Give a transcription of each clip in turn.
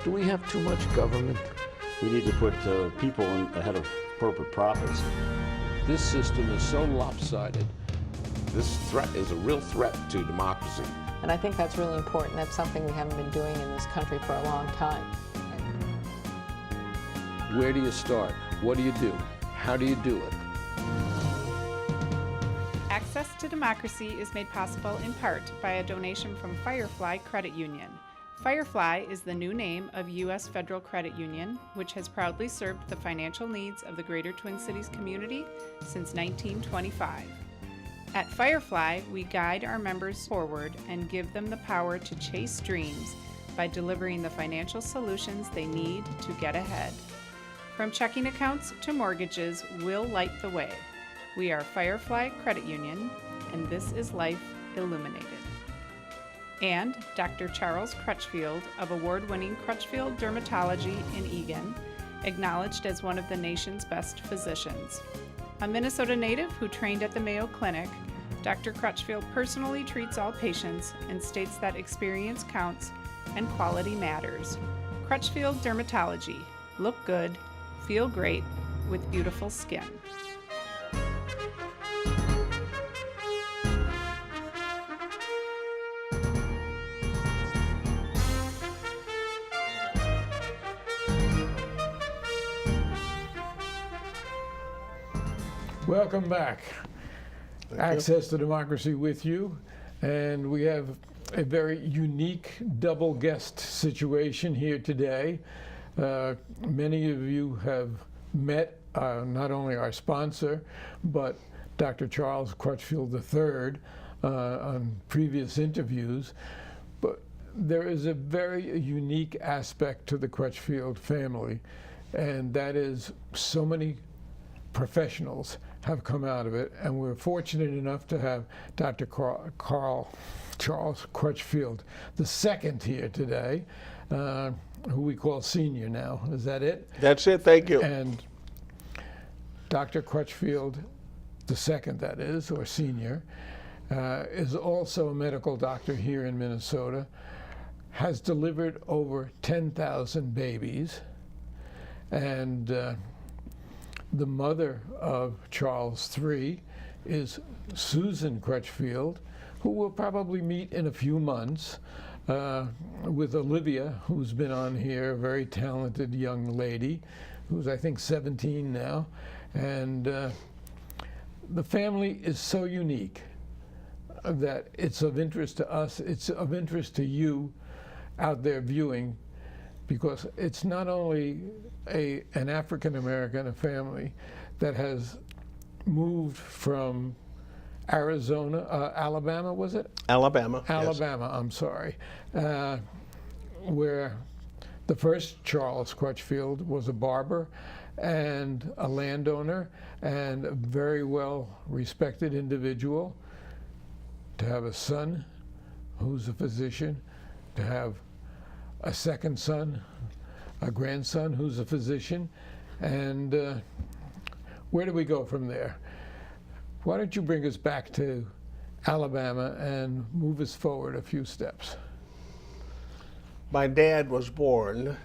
Do we have too much government? We need to put people ahead of corporate profits. This system is so lopsided. This threat is a real threat to democracy. And I think that's really important. That's something we haven't been doing in this country for a long time. Where do you start? What do you do? How do you do it? Access to Democracy is made possible in part by a donation from Firefly Credit Union. Firefly is the new name of U.S. Federal Credit Union, which has proudly served the financial needs of the Greater Twin Cities community since 1925. At Firefly, we guide our members forward and give them the power to chase dreams by delivering the financial solutions they need to get ahead. From checking accounts to mortgages, we'll light the way. We are Firefly Credit Union, and this is Life Illuminated. And Dr. Charles Crutchfield of award-winning Crutchfield Dermatology in Eagan, acknowledged as one of the nation's best physicians. A Minnesota native who trained at the Mayo Clinic, Dr. Crutchfield personally treats all patients and states that experience counts and quality matters. Crutchfield Dermatology. Look good, feel great, with beautiful skin. Welcome back. Access to Democracy with you, and we have a very unique double guest situation here today. Many of you have met not only our sponsor, but Dr. Charles Crutchfield III on previous interviews. But there is a very unique aspect to the Crutchfield family, and that is so many professionals have come out of it, and we're fortunate enough to have Dr. Charles Crutchfield II here today, who we call senior now. Is that it? That's it, thank you. And Dr. Crutchfield II, that is, or senior, is also a medical doctor here in Minnesota, has delivered over 10,000 babies, and the mother of Charles III is Susan Crutchfield, who we'll probably meet in a few months, with Olivia, who's been on here, a very talented young lady, who's I think 17 now. And the family is so unique that it's of interest to us, it's of interest to you out there viewing, because it's not only an African-American family that has moved from Alabama, was it? Alabama. Alabama, yes. I'm sorry, where the first Charles Crutchfield was a barber and a landowner and a very well respected individual, to have a son who's a physician, to have a second son, a grandson who's a physician, and where do we go from there? Why don't you bring us back to Alabama and move us forward a few steps? My dad was born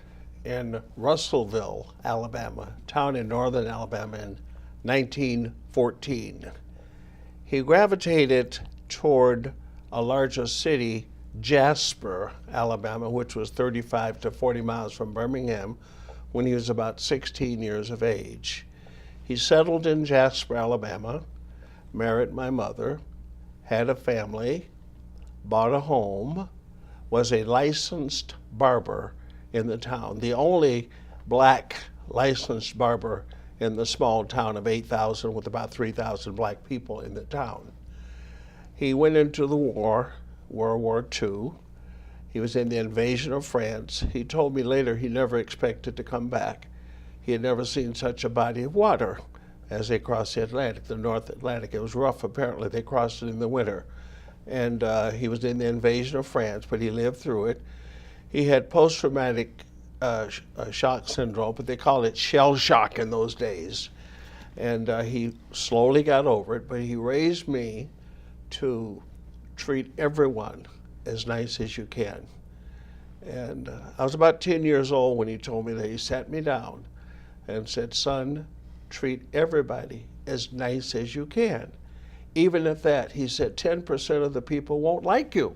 in Russellville, Alabama, town in northern Alabama, in 1914. He gravitated toward a larger city, Jasper, Alabama, which was 35 to 40 miles from Birmingham, when he was about 16 years of age. He settled in Jasper, Alabama, married my mother, had a family, bought a home, was a licensed barber in the town, the only black licensed barber in the small town of 8,000 with about 3,000 black people in the town. He went into the war, World War II. He was in the invasion of France. He told me later he never expected to come back. He had never seen such a body of water as they crossed the Atlantic, the North Atlantic. It was rough, apparently. They crossed it in the winter. And he was in the invasion of France, but he lived through it. He had post-traumatic shock syndrome, but they called it shell shock in those days. And he slowly got over it, but he raised me to treat everyone as nice as you can. And I was about 10 years old when he told me that. He sat me down and said, son, treat everybody as nice as you can. Even at that, he said, 10% of the people won't like you.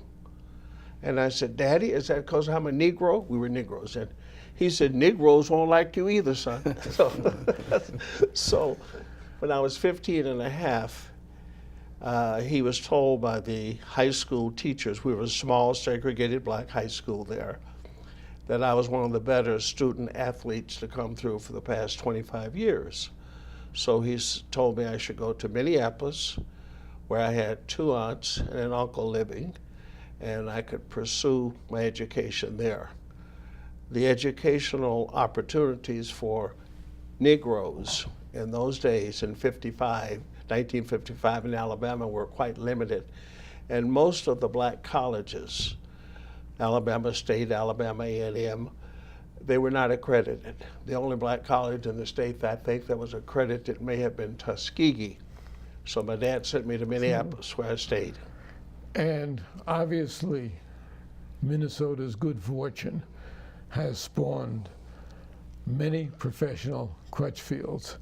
And I said, Daddy, is that because I'm a Negro? We were Negroes. And he said, Negroes won't like you either, son. So when I was 15 and a half, he was told by the high school teachers, we were a small segregated black high school there, that I was one of the better student athletes to come through for the past 25 years. So he told me I should go to Minneapolis, where I had 2 aunts and an uncle living, and I could pursue my education there. The educational opportunities for Negroes in those days in 1955 in Alabama were quite limited. And most of the black colleges, Alabama State, Alabama A&M, they were not accredited. The only black college in the state that I think that was accredited may have been Tuskegee. So my dad sent me to Minneapolis, where I stayed. And obviously, Minnesota's good fortune has spawned many professional Crutchfields.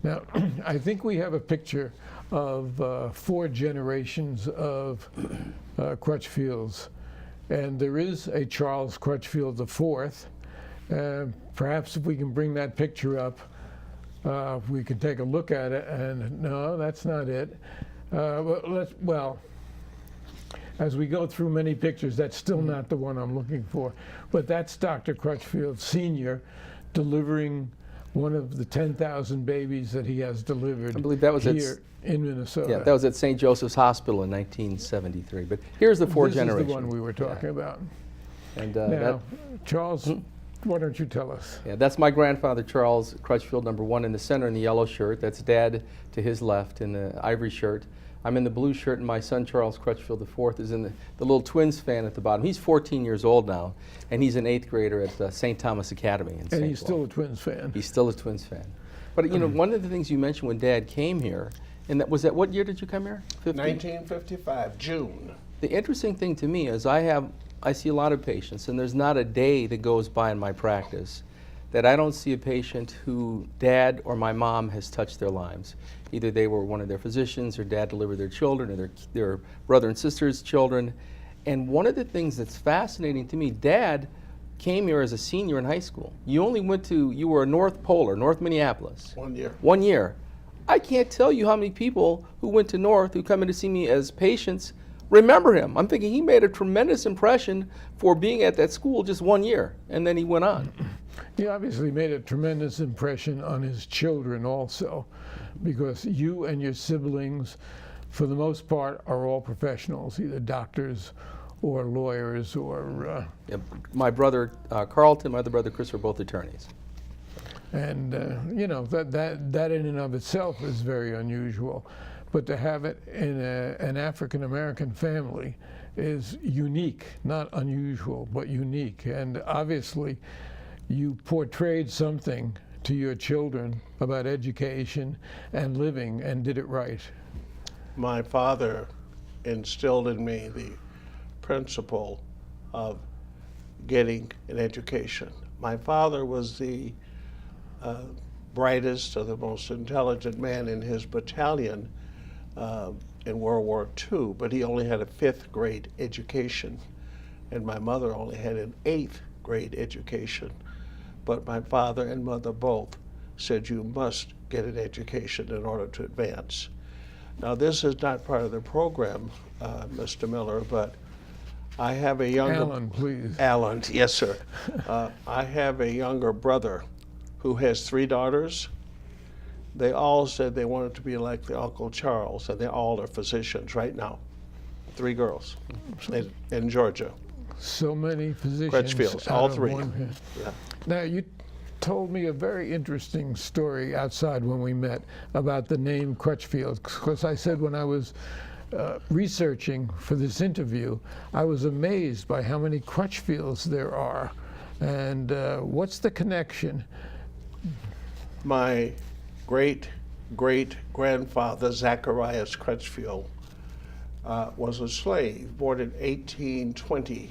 Now, I think we have a picture of 4 generations of Crutchfields. And there is a Charles Crutchfield IV. Perhaps if we can bring that picture up, we can take a look at it. And no, that's not it. Well, as we go through many pictures, that's still not the one I'm looking for. But that's Dr. Crutchfield Sr. delivering one of the 10,000 babies that he has delivered. I believe that was here in Minnesota. Yeah, that was at St. Joseph's Hospital in 1973. But here's the 4 generations. This is the one we were talking about. And now, Charles, why don't you tell us? Yeah, that's my grandfather, Charles Crutchfield, #1 in the center in the yellow shirt. That's Dad to his left in the ivory shirt. I'm in the blue shirt, and my son, Charles Crutchfield IV, is in the little Twins fan at the bottom. He's 14 years old now, and he's an 8th grader at St. Thomas Academy in St. And he's still a Twins fan. He's still a Twins fan. But you know, one of the things you mentioned when Dad came here, and that was that, what year did you come here? 1955, June. The interesting thing to me is I see a lot of patients, and there's not a day that goes by in my practice that I don't see a patient who Dad or my mom has touched their lives. Either they were one of their physicians, or Dad delivered their children, or their brother and sister's children. And one of the things that's fascinating to me, Dad came here as a senior in high school. You were a North Polar, North Minneapolis. 1 year. 1 year. I can't tell you how many people who went to North, who come in to see me as patients, remember him. I'm thinking he made a tremendous impression for being at that school just 1 year, and then he went on. He obviously made a tremendous impression on his children also, because you and your siblings, for the most part, are all professionals, either doctors or lawyers or... Yeah, my brother Carlton, my other brother Chris are both attorneys. And, you know, that in and of itself is very unusual. But to have it in an African-American family is unique, not unusual, but unique. And obviously, you portrayed something to your children about education and living, and did it right. My father instilled in me the principle of getting an education. My father was the brightest or the most intelligent man in his battalion in World War II, but he only had a 5th grade education, and my mother only had an 8th grade education. But my father and mother both said, you must get an education in order to advance. Now, this is not part of the program, Mr. Miller, but I have a younger... Alan, please. Alan, yes, sir. I have a younger brother who has 3 daughters. They all said they wanted to be like their Uncle Charles, and they all are physicians right now. 3 girls in Georgia. So many physicians. Crutchfields, all 3. Yeah. Now, you told me a very interesting story outside when we met about the name Crutchfield, because I said when I was researching for this interview, I was amazed by how many Crutchfields there are. And what's the connection? My great-great-grandfather, Zacharias Crutchfield, was a slave, born in 1820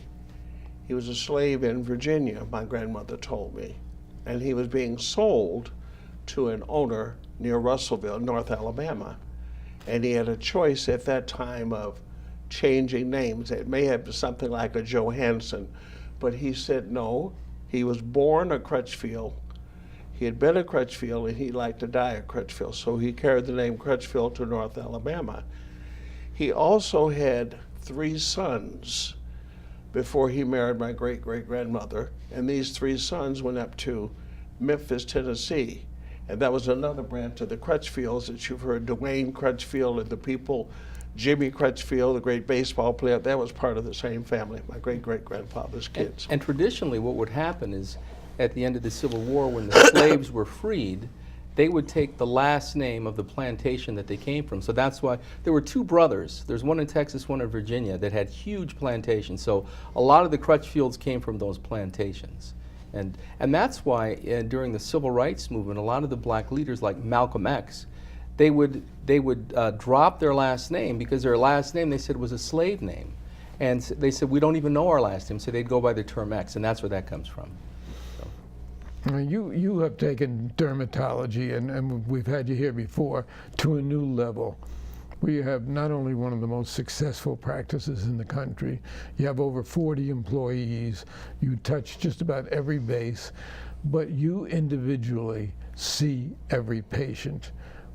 He was a slave in Virginia, my grandmother told me, and he was being sold to an owner near Russellville, North Alabama. And he had a choice at that time of changing names. It may have been something like a Johansson, but he said no. He was born a Crutchfield. He had been a Crutchfield and he liked to die a Crutchfield, so he carried the name Crutchfield to North Alabama. He also had 3 sons before he married my great-great-grandmother, and these 3 sons went up to Memphis, Tennessee. And that was another branch of the Crutchfields that you've heard, Dwayne Crutchfield and the people, Jimmy Crutchfield, the great baseball player, that was part of the same family, my great-great-grandfather's kids. And traditionally what would happen is at the end of the Civil War, when the slaves were freed, they would take the last name of the plantation that they came from. So that's why there were 2 brothers. There's one in Texas, one in Virginia, that had huge plantations. So a lot of the Crutchfields came from those plantations. And that's why during the Civil Rights Movement, a lot of the black leaders like Malcolm X, they would drop their last name because their last name, they said, was a slave name. And they said, we don't even know our last name, so they'd go by the term X, and that's where that comes from. You have taken dermatology, and we've had you here before, to a new level. We have not only one of the most successful practices in the country, you have over 40 employees, you touch just about every base, but you individually see every patient,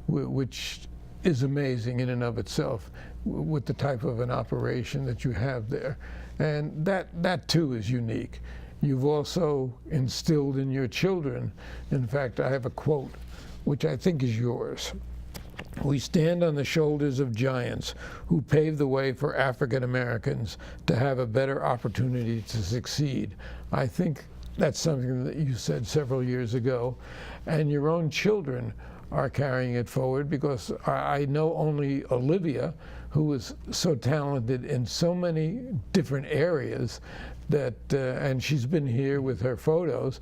which is amazing in and of itself with the type of an operation that you have there. And that too is unique. You've also instilled in your children, in fact, I have a quote, which I think is yours. We stand on the shoulders of giants who paved the way for African Americans to have a better opportunity to succeed. I think that's something that you said several years ago, and your own children are carrying it forward, because I know only Olivia, who is so talented in so many different areas, that and she's been here with her photos,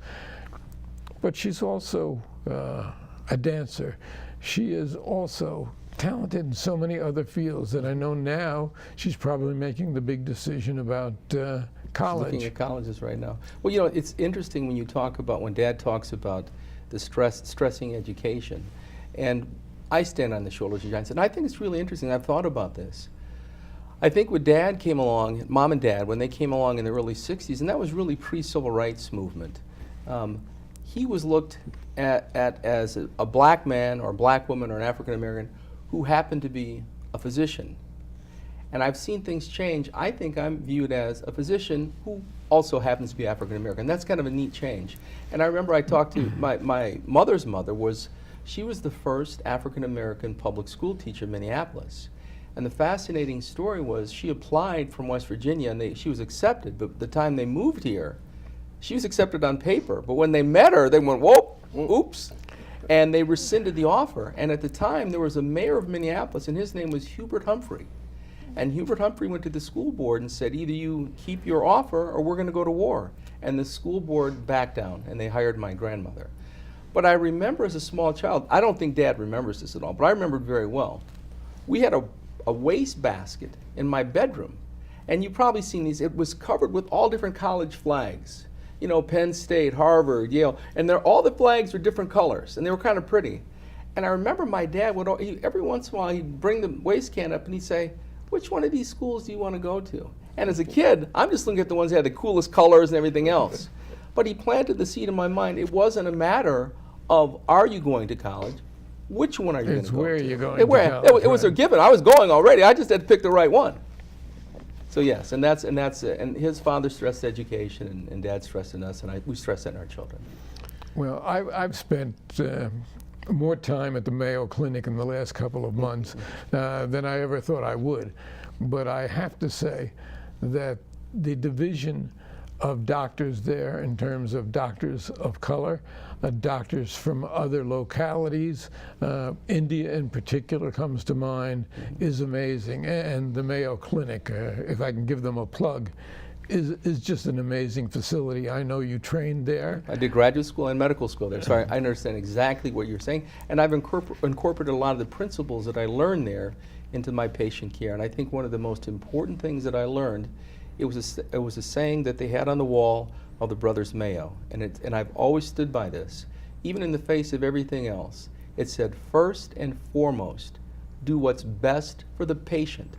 but she's also a dancer. She is also talented in so many other fields that I know now she's probably making the big decision about college. She's looking at colleges right now. Well, you know, it's interesting when you talk about, when Dad talks about the stressing education, and I stand on the shoulders of giants, and I think it's really interesting. I've thought about this. I think when Dad came along, Mom and Dad, when they came along in the early 60s, and that was really pre-civil rights movement, he was looked at as a black man or a black woman or an African American who happened to be a physician. And I've seen things change. I think I'm viewed as a physician who also happens to be African American. That's kind of a neat change. And I remember I talked to my mother's mother. She was the first African American public school teacher in Minneapolis. And the fascinating story was she applied from West Virginia and she was accepted, but the time they moved here, she was accepted on paper. But when they met her, they went, whoa, oops. And they rescinded the offer. And at the time, there was a mayor of Minneapolis, and his name was Hubert Humphrey. And Hubert Humphrey went to the school board and said, either you keep your offer or we're going to go to war. And the school board backed down, and they hired my grandmother. But I remember as a small child, I don't think Dad remembers this at all, but I remember it very well. We had a waste basket in my bedroom, and you've probably seen these. It was covered with all different college flags. You know, Penn State, Harvard, Yale, and all the flags were different colors, and they were kind of pretty. And I remember my dad would, every once in a while, he'd bring the waste can up and he'd say, which one of these schools do you want to go to? And as a kid, I'm just looking at the ones that had the coolest colors and everything else. But he planted the seed in my mind. It wasn't a matter of, are you going to college? Which one are you going to go to? It's where you're going to college. It was a given. I was going already. I just had to pick the right one. So yes, and his father stressed education, and Dad stressed in us, and we stress that in our children. Well, I've spent more time at the Mayo Clinic in the last couple of months than I ever thought I would. But I have to say that the division of doctors there, in terms of doctors of color, doctors from other localities, India in particular comes to mind, is amazing. And the Mayo Clinic, if I can give them a plug, is just an amazing facility. I know you trained there. I did graduate school and medical school there, so I understand exactly what you're saying. And I've incorporated a lot of the principles that I learned there into my patient care. And I think one of the most important things that I learned It was a saying that they had on the wall of the brothers Mayo, and I've always stood by this, even in the face of everything else. It said, first and foremost, do what's best for the patient.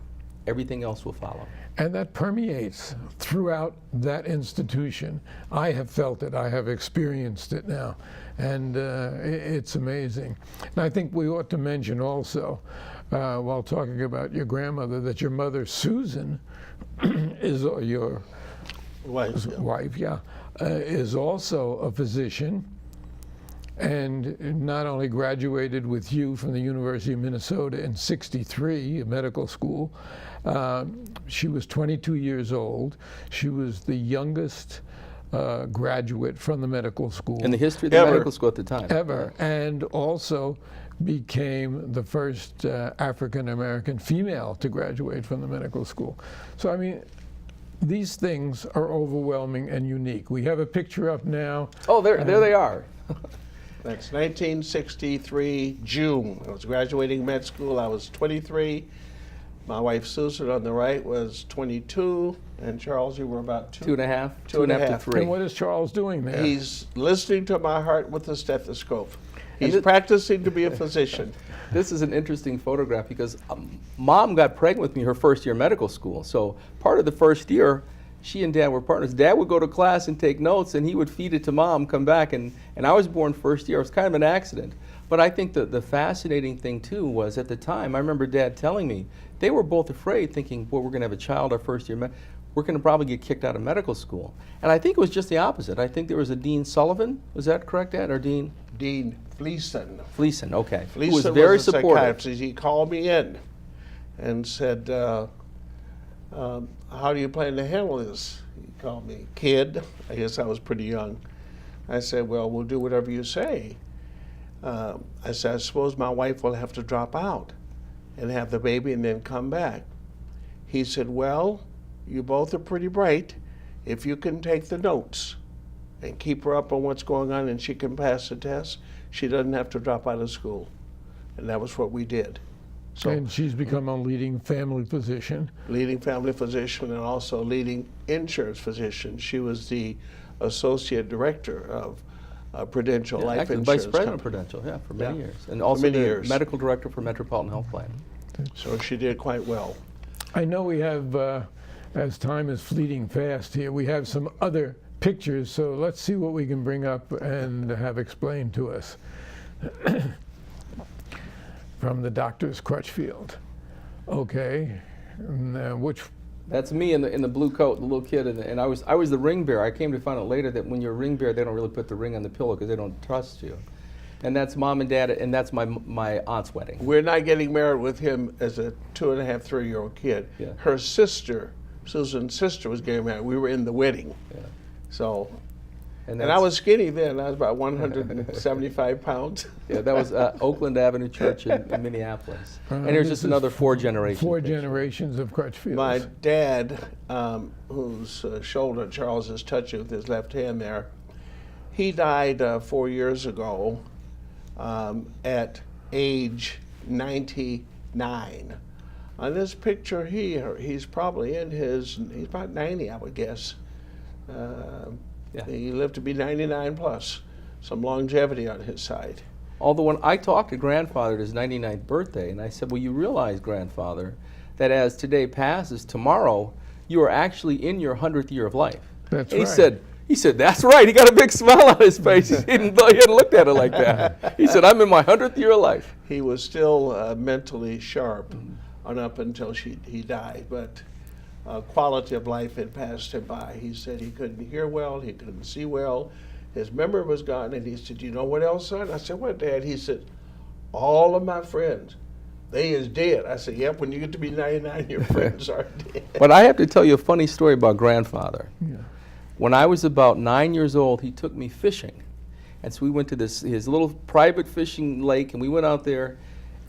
Everything else will follow. And that permeates throughout that institution. I have felt it. I have experienced it now. And it's amazing. And I think we ought to mention also, while talking about your grandmother, that your mother, Susan, is your Wife, is also a physician, and not only graduated with you from the University of Minnesota in '63, medical school. She was 22 years old. She was the youngest graduate from the medical school. In the history of the medical school at the time. Ever. And also became the first African-American female to graduate from the medical school. So, I mean, these things are overwhelming and unique. We have a picture up now. Oh, there they are. That's 1963, June. I was graduating med school. I was 23. My wife Susan on the right was 22, and Charles, you were about two and a half two and a half. to 3. And what is Charles doing there? He's listening to my heart with a stethoscope. He's practicing to be a physician. This is an interesting photograph because Mom got pregnant with me her first year of medical school. So part of the first year, she and Dad were partners. Dad would go to class and take notes, and he would feed it to Mom, come back, and I was born first year. It was kind of an accident. But I think the fascinating thing, too, was at the time, I remember Dad telling me, they were both afraid, thinking, boy, we're going to have a child our first year. We're going to probably get kicked out of medical school. And I think it was just the opposite. I think there was a Dean Sullivan. Was that correct, Dad? Or Dean? Dean Fleeson. Fleeson, okay. Fleeson Who was very was a supportive. psychiatrist. He called me in and said, how do you plan to handle this? He called me kid. I guess I was pretty young. I said, well, we'll do whatever you say. I said, I suppose my wife will have to drop out and have the baby and then come back. He said, well, you both are pretty bright. If you can take the notes and keep her up on what's going on and she can pass the test, she doesn't have to drop out of school. And that was what we did. So, and she's become a leading family physician. Leading family physician and also leading insurance physician. She was the associate director of Prudential Life actually, Insurance Vice President of Company. Prudential, for many Yeah. years. And also many the years. Medical Director for Metropolitan Health Plan. So she did quite well. I know we have, as time is fleeting fast here, we have some other pictures, so let's see what we can bring up and have explained to us from the doctor's Crutchfield. Okay, and, which? That's me in the blue coat, the little kid, and I was the ring bearer. I came to find out later that when you're a ring bearer, they don't really put the ring on the pillow because they don't trust you. And that's Mom and Dad, and that's my aunt's wedding. We're not getting married with him as a 2.5, 3-year-old kid. Yeah. Her sister, Susan's sister, was getting married. We were in the wedding. Yeah. So, and I that's- was skinny then. I was about 175 pounds. Yeah, that was Oakland Avenue Church in Minneapolis. And here's this just is another 4 generations. 4 generations of Crutchfields. My dad, whose shoulder Charles is touching with his left hand there, he died 4 years ago at age 99. On this picture here, he's probably he's about 90, I would guess. Yeah. He lived to be 99 plus, some longevity on his side. Although when I talked to Grandfather at his 99th birthday, and I said, well, you realize, Grandfather, that as today passes, tomorrow, you are actually in your 100th year of life. That's and right. He said, that's right. He got a big smile on his face. He hadn't looked at it like that. He said, I'm in my 100th year of life. He was still mentally sharp on up until he died, but quality of life had passed him by. He said he couldn't hear well, he couldn't see well, his memory was gone, and he said, you know what else, son? I said, what, Dad? He said, all of my friends, they is dead. I said, yep, when you get to be 99, your friends are dead. But I have to tell you a funny story about Grandfather. Yeah. When I was about 9 years old, he took me fishing. And so we went to his little private fishing lake, and we went out there,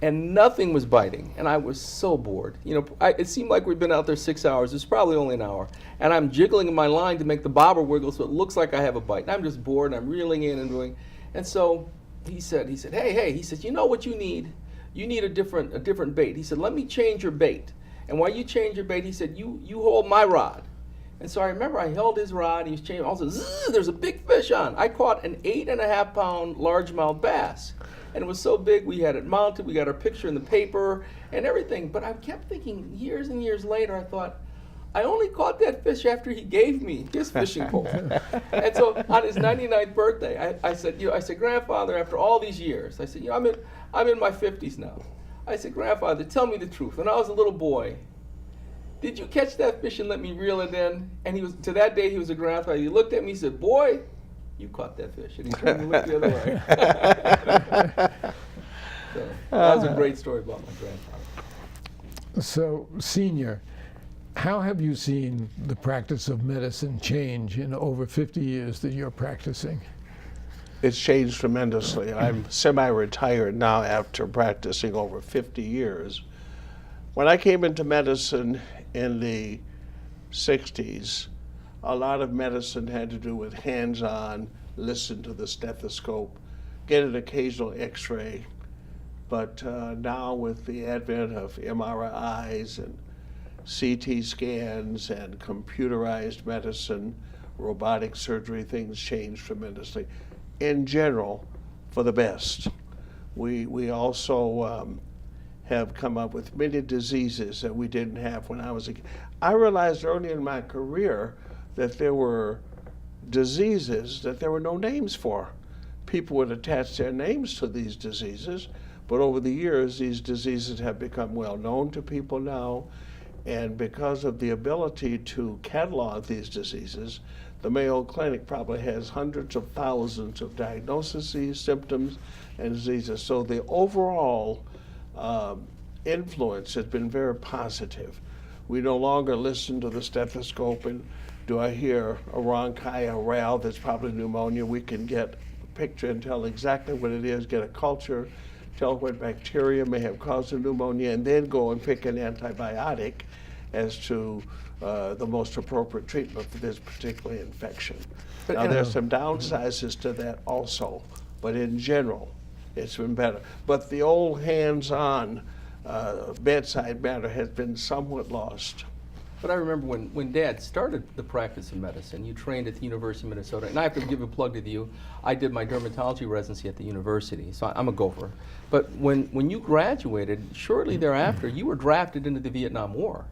and nothing was biting. And I was so bored. You know, it seemed like we'd been out there 6 hours. It's probably only an hour. And I'm jiggling in my line to make the bobber wiggle so it looks like I have a bite. And I'm just bored, and I'm reeling in and doing. And so he said, hey, he said, you know what you need? You need a different bait. He said, let me change your bait. And while you change your bait, he said, you hold my rod. And so I remember I held his rod, he was chaining, all of a sudden, zzz, there's a big fish on. I caught an 8.5-pound largemouth bass. And it was so big, we had it mounted, we got our picture in the paper and everything. But I kept thinking, years and years later, I thought, I only caught that fish after he gave me his fishing pole. And so on his 99th birthday, I said, Grandfather, after all these years, I said, I'm in my 50s now. I said, Grandfather, tell me the truth. When I was a little boy, did you catch that fish and let me reel it in? And he was, to that day, he was a grandfather. He looked at me, he said, boy, you caught that fish. And he turned and looked the other way. So that was a great story about my grandfather. So, Senior, how have you seen the practice of medicine change in over 50 years that you're practicing? It's changed tremendously. I'm semi-retired now after practicing over 50 years. When I came into medicine in the 60s, a lot of medicine had to do with hands-on, listen to the stethoscope, get an occasional x-ray. But now with the advent of MRIs and CT scans and computerized medicine, robotic surgery, things change tremendously. In general, for the best. We also have come up with many diseases that we didn't have when I was a kid. I realized early in my career that there were diseases that there were no names for. People would attach their names to these diseases, but over the years, these diseases have become well known to people now, and because of the ability to catalog these diseases, the Mayo Clinic probably has hundreds of thousands of diagnoses, symptoms, and diseases. So the overall influence has been very positive. We no longer listen to the stethoscope and do I hear a rhonchi that's probably pneumonia. We can get a picture and tell exactly what it is, get a culture, tell what bacteria may have caused the pneumonia, and then go and pick an antibiotic as to the most appropriate treatment for this particular infection. Now, there's some downsides to that also, but in general, it's been better. But the old hands-on bedside matter has been somewhat lost. But I remember when Dad started the practice of medicine, you trained at the University of Minnesota, and I have to give a plug to you. I did my dermatology residency at the university, so I'm a gopher. But when you graduated, shortly thereafter, you were drafted into the Vietnam War.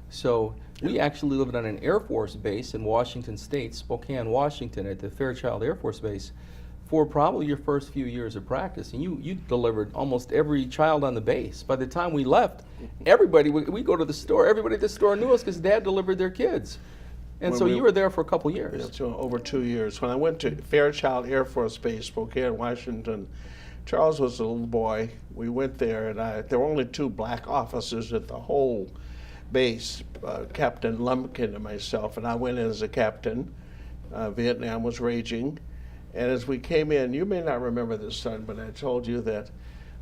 So we actually lived on an Air Force base in Washington State, Spokane, Washington, at the Fairchild Air Force Base for probably your first few years of practice. And you delivered almost every child on the base. By the time we left, everybody, we go to the store, everybody at the store knew us because Dad delivered their kids. And so you were there for a couple years. Yeah, so over 2 years. When I went to Fairchild Air Force Base, Spokane, Washington, Charles was a little boy. We went there, and there were only 2 black officers at the whole base, Captain Lumpkin and myself, and I went in as a captain. Vietnam was raging. And as we came in, you may not remember this, son, but I told you that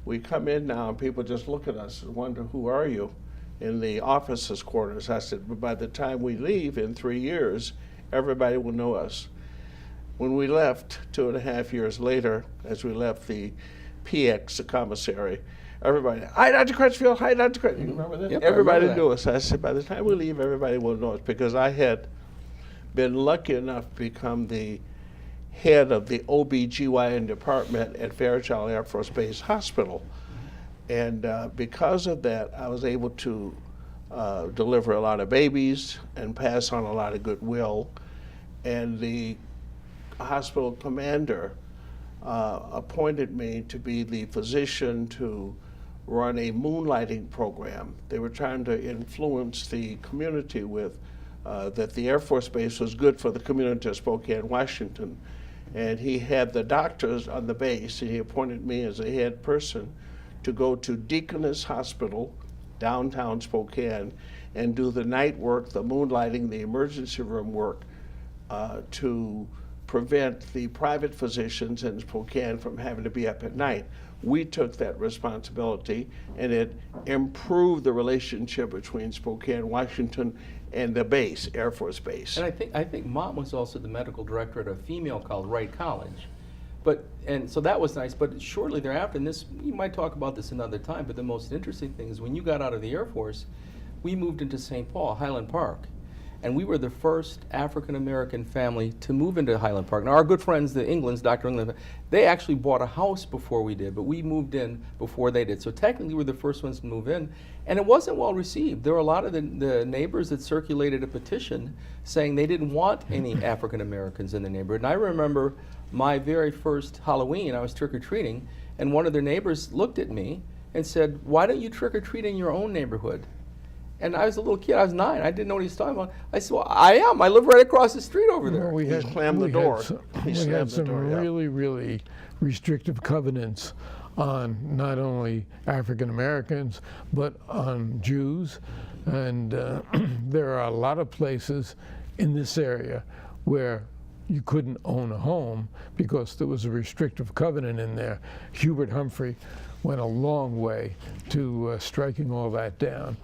we come in now and people just look at us and wonder, who are you? In the officers' quarters. I said, but by the time we leave in 3 years, everybody will know us. When we left 2.5 years later, as we left the PX, the commissary, everybody, hi, Dr. Crutchfield, hi, Dr. Crutchfield. You remember that? Yep, Everybody knew us. I said, by the time we leave, everybody will know us, because I had been lucky enough to become the head of the OB/GYN department at Fairchild Air Force Base Hospital. And because of that, I was able to deliver a lot of babies and pass on a lot of goodwill. And the hospital commander appointed me to be the physician to run a moonlighting program. They were trying to influence the community with that the Air Force Base was good for the community of Spokane, Washington. And he had the doctors on the base, and he appointed me as a head person to go to Deaconess Hospital, downtown Spokane, and do the night work, the moonlighting, the emergency room work, to prevent the private physicians in Spokane from having to be up at night. We took that responsibility, and it improved the relationship between Spokane, Washington, and the base, Air Force Base. And I think Mom was also the medical director at a female college, Wright College. And so that was nice, but shortly thereafter, and this, you might talk about this another time, but the most interesting thing is when you got out of the Air Force, we moved into St. Paul, Highland Park. And we were the first African-American family to move into Highland Park. Now, our good friends, the Englands, Dr. England, they actually bought a house before we did, but we moved in before they did. So technically, we were the first ones to move in. And it wasn't well received. There were a lot of the neighbors that circulated a petition saying they didn't want any African-Americans in the neighborhood. And I remember my very first Halloween, I was trick-or-treating, and one of their neighbors looked at me and said, "Why don't you trick-or-treat in your own neighborhood?" And I was a little kid, I was 9, I didn't know what he was talking about. I said, "Well, I am, I live right across the street over there." Well, we had slammed the door. We had some really, really restrictive covenants on not only African Americans, but on Jews. And there are a lot of places in this area where you couldn't own a home because there was a restrictive covenant in there. Hubert Humphrey went a long way to striking all that down.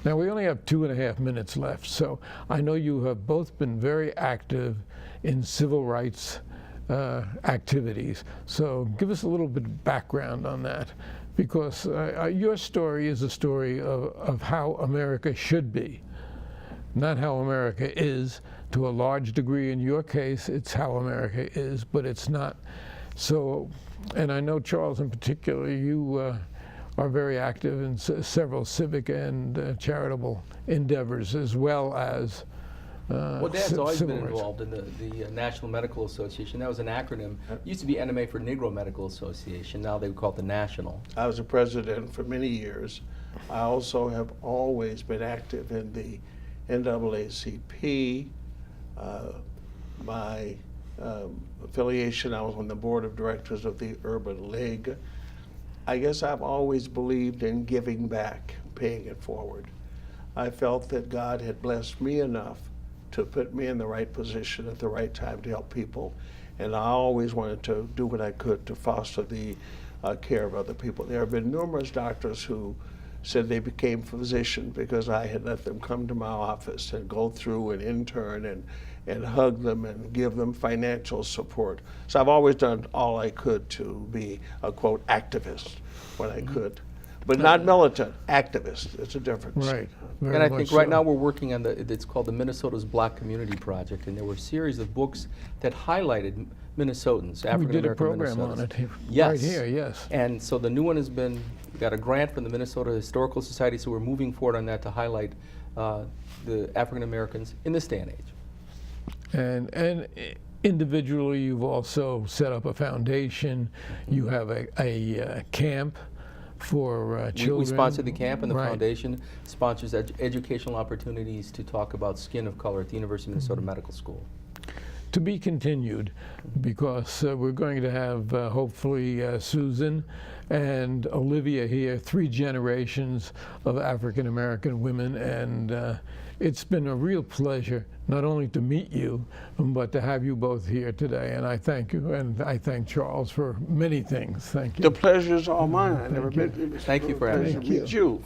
Now, we only have 2.5 minutes left, so I know you have both been very active in civil rights activities. So give us a little bit of background on that, because your story is a story of how America should be, not how America is. To a large degree, in your case, it's how America is, but it's not. So, and I know, Charles, in particular, you are very active in several civic and charitable endeavors, as well as Well, Dad's always been civil rights. involved in the National Medical Association. That was an acronym. It used to be NMA for Negro Medical Association. Now they would call it the National. I was a president for many years. I also have always been active in the NAACP. My affiliation, I was on the board of directors of the Urban League. I guess I've always believed in giving back, paying it forward. I felt that God had blessed me enough to put me in the right position at the right time to help people. And I always wanted to do what I could to foster the care of other people. There have been numerous doctors who said they became physicians because I had let them come to my office and go through and intern and hug them and give them financial support. So I've always done all I could to be a, quote, activist when I could. But not militant, activist. It's a difference. Right. Very And I much think right so. now we're working on it's called the Minnesota's Black Community Project, and there were a series of books that highlighted Minnesotans, We African did a American program Minnesotans. on it right Yes. here, yes. And so the new one has got a grant from the Minnesota Historical Society, so we're moving forward on that to highlight the African Americans in this day and age. And individually, you've also set up a foundation. You have a camp for children. We sponsor the camp, and the Right. foundation sponsors educational opportunities to talk about skin of color at the University of Minnesota Medical School. To be continued, because we're going to have hopefully Susan and Olivia here, 3 generations of African American women, and it's been a real pleasure not only to meet you, but to have you both here today. And I thank you, and I thank Charles for many things. Thank you. The pleasure's all mine. I never met you. Thank you for having Pleasure me. to meet you.